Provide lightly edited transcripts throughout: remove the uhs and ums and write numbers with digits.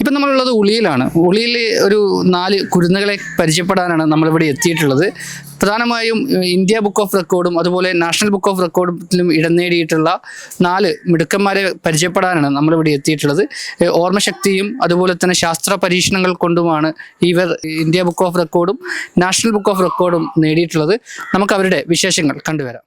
ഇപ്പം നമ്മളുള്ളത് ഉളിയിലാണ്. ഉളിയിൽ ഒരു 4 കുരുന്നുകളെ പരിചയപ്പെടാനാണ് നമ്മളിവിടെ എത്തിയിട്ടുള്ളത്. പ്രധാനമായും ഇന്ത്യ ബുക്ക് ഓഫ് റെക്കോർഡും അതുപോലെ നാഷണൽ ബുക്ക് ഓഫ് റെക്കോർഡിലും ഇടം നേടിയിട്ടുള്ള 4 മിടുക്കന്മാരെ പരിചയപ്പെടാനാണ് നമ്മളിവിടെ എത്തിയിട്ടുള്ളത്. ഓർമ്മശക്തിയും അതുപോലെ തന്നെ ശാസ്ത്ര പരീക്ഷണങ്ങൾ കൊണ്ടുമാണ് ഇവർ ഇന്ത്യ ബുക്ക് ഓഫ് റെക്കോർഡും നാഷണൽ ബുക്ക് ഓഫ് റെക്കോർഡും നേടിയിട്ടുള്ളത്. നമുക്ക് അവരുടെ വിശേഷങ്ങൾ കണ്ടുവരാം.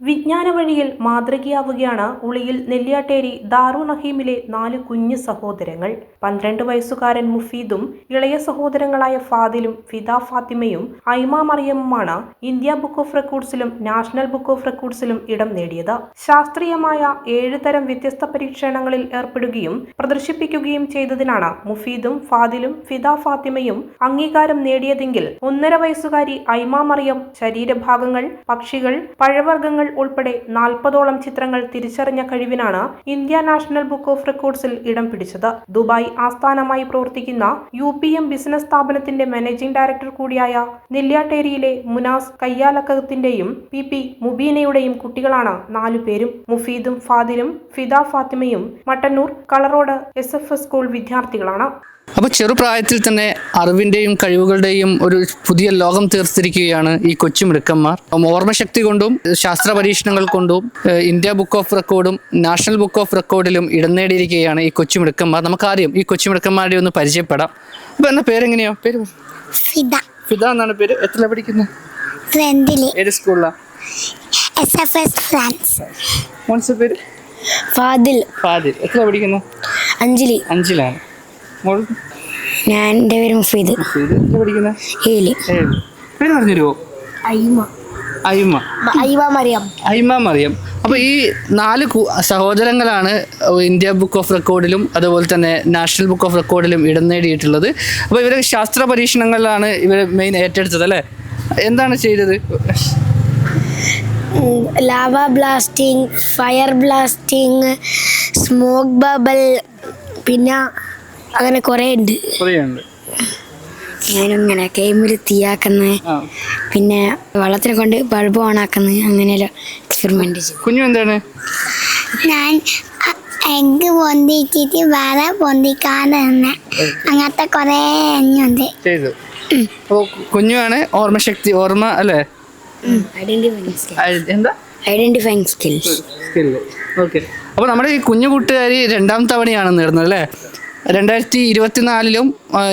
വിജ്ഞാന വഴിയിൽ മാതൃകയാവുകയാണ് ഉളിയിൽ നെല്ലിയാട്ടേരി ദാറു നഹീമിലെ 4 കുഞ്ഞു സഹോദരങ്ങൾ. 12 വയസ്സുകാരൻ മുഫീദും ഇളയ സഹോദരങ്ങളായ ഫാദിലും ഫിദ ഫാത്തിമയും ഐമ മറിയമ്മുമാണ് ഇന്ത്യ ബുക്ക് ഓഫ് റെക്കോർഡ്സിലും നാഷണൽ ബുക്ക് ഓഫ് റെക്കോർഡ്സിലും ഇടം നേടിയത്. ശാസ്ത്രീയമായ 7 തരം വ്യത്യസ്ത പരീക്ഷണങ്ങളിൽ ഏർപ്പെടുകയും പ്രദർശിപ്പിക്കുകയും ചെയ്തതിനാണ് മുഫീദും ഫാദിലും ഫിദ ഫാത്തിമയും അംഗീകാരം നേടിയതെങ്കിൽ 1.5 വയസ്സുകാരി ഐമ മറിയം ശരീരഭാഗങ്ങൾ, പക്ഷികൾ, പഴവർഗ്ഗങ്ങൾ ഉൾപ്പെടെ 40ഓളം ചിത്രങ്ങൾ തിരിച്ചറിഞ്ഞ കഴിവിനാണ് ഇന്ത്യ നാഷണൽ ബുക്ക് ഓഫ് റെക്കോർഡ്സിൽ ഇടം പിടിച്ചത്. ദുബായ് ആസ്ഥാനമായി പ്രവർത്തിക്കുന്ന UPM ബിസിനസ് സ്ഥാപനത്തിന്റെ മാനേജിംഗ് ഡയറക്ടർ കൂടിയായ നെല്ലിയാട്ടേരിയിലെ മുനാസ് കയ്യാലക്കത്തിന്റെയും PP മുബീനയുടെയും കുട്ടികളാണ് 4 പേരും. മുഫീദും ഫാദിലും ഫിദ ഫാത്തിമയും മട്ടന്നൂർ കളറോഡ് SFS സ്കൂൾ വിദ്യാർത്ഥികളാണ്. അപ്പോൾ ചെറുപ്രായത്തിൽ തന്നെ അറിവിൻ്റെയും കഴിവുകളുടെയും ഒരു പുതിയ ലോകം തീർത്തിരിക്കുകയാണ് ഈ കൊച്ചുമിടുക്കന്മാർ. ഓർമ്മശക്തി കൊണ്ടും ശാസ്ത്ര പരീക്ഷണങ്ങൾ കൊണ്ടും ഇന്ത്യ ബുക്ക് ഓഫ് റെക്കോർഡും നാഷണൽ ബുക്ക് ഓഫ് റെക്കോർഡിലും ഇടം നേടിയിരിക്കുകയാണ് ഈ കൊച്ചുമിടുക്കന്മാർ. നമുക്കാദ്യം ഈ കൊച്ചുമിടുക്കന്മാരുടെ ഒന്ന് പരിചയപ്പെടാം. അപ്പോൾ എന്നാ പേരെങ്ങനെയോ? പേര് ഫിദ എന്നാണ് പേര്. എത്ര പഠിക്കുന്നത്? ഏത് സ്കൂളിലാണ്? SFS France. പേര് ഫാദിൽ. എത്ര പഠിക്കുന്നു? അഞ്ചിലാണ്. ഞാൻ എൻ്റെ പേര് മുഫീദ്. പേര് പറഞ്ഞുതരുമോ? ഐമ മറിയം. അപ്പോൾ ഈ 4 സഹോദരങ്ങളാണ് ഇന്ത്യ ബുക്ക് ഓഫ് റെക്കോർഡിലും അതുപോലെ തന്നെ നാഷണൽ ബുക്ക് ഓഫ് റെക്കോർഡിലും ഇടം നേടിയിട്ടുള്ളത്. അപ്പോൾ ഇവരെ ശാസ്ത്ര പരീക്ഷണങ്ങളിലാണ് ഇവർ മെയിൻ ഏറ്റെടുത്തത് അല്ലേ? എന്താണ് ചെയ്തത്? Lava blasting, fire blasting, smoke bubble, പിന്നെ അങ്ങനെ കുറേ ഉണ്ട്. ഞാനിങ്ങനെ ഗെയിമിൽ തീയാക്കുന്നത്, പിന്നെ വെള്ളത്തിനെ കൊണ്ട് ബൾബ് ഓണാക്കുന്നത്, അങ്ങനെയല്ലോ എക്സ്പെരിമെന്റ് ചെയ്തു. കുഞ്ഞു എന്താണ്? ഞാൻ എഗ്ഗ് പൊന്തിച്ചിട്ട് വേറെ പൊന്തിക്കാതെ അങ്ങനത്തെ കുറേ എണ്ണുണ്ട് ചെയ്തു. കുഞ്ഞുമാണ് ഓർമ്മശക്തി, ഓർമ്മ അല്ലേ? Identifying skill. ഓക്കെ. അപ്പോൾ നമ്മുടെ ഈ കുഞ്ഞു കൂട്ടുകാരി 2ാം തവണയാണ് നേടുന്നത് അല്ലേ? 2024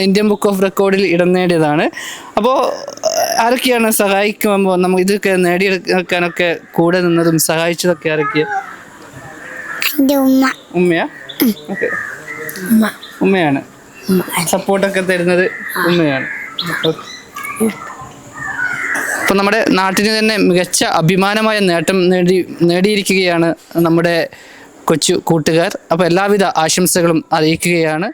ഇന്ത്യൻ ബുക്ക് ഓഫ് റെക്കോർഡിൽ ഇടം നേടിയതാണ്. അപ്പോൾ ആരൊക്കെയാണ് സഹായിക്കുമ്പോൾ നമുക്ക് ഇതൊക്കെ നേടിയെടുക്കാനൊക്കെ കൂടെ നിന്നതും സഹായിച്ചതൊക്കെ ആരൊക്കെയാ? ഉമ്മയാ? ഓക്കെ, ഉമ്മയാണ് സപ്പോർട്ടൊക്കെ തരുന്നത്. ഉമ്മയാണ്. അപ്പോൾ നമ്മുടെ നാട്ടിന് തന്നെ മികച്ച അഭിമാനമായ നേട്ടം നേടിയിരിക്കുകയാണ് നമ്മുടെ കൊച്ചു കൂട്ടുകാർ. അപ്പോൾ എല്ലാവിധ ആശംസകളും അറിയിക്കുകയാണ്.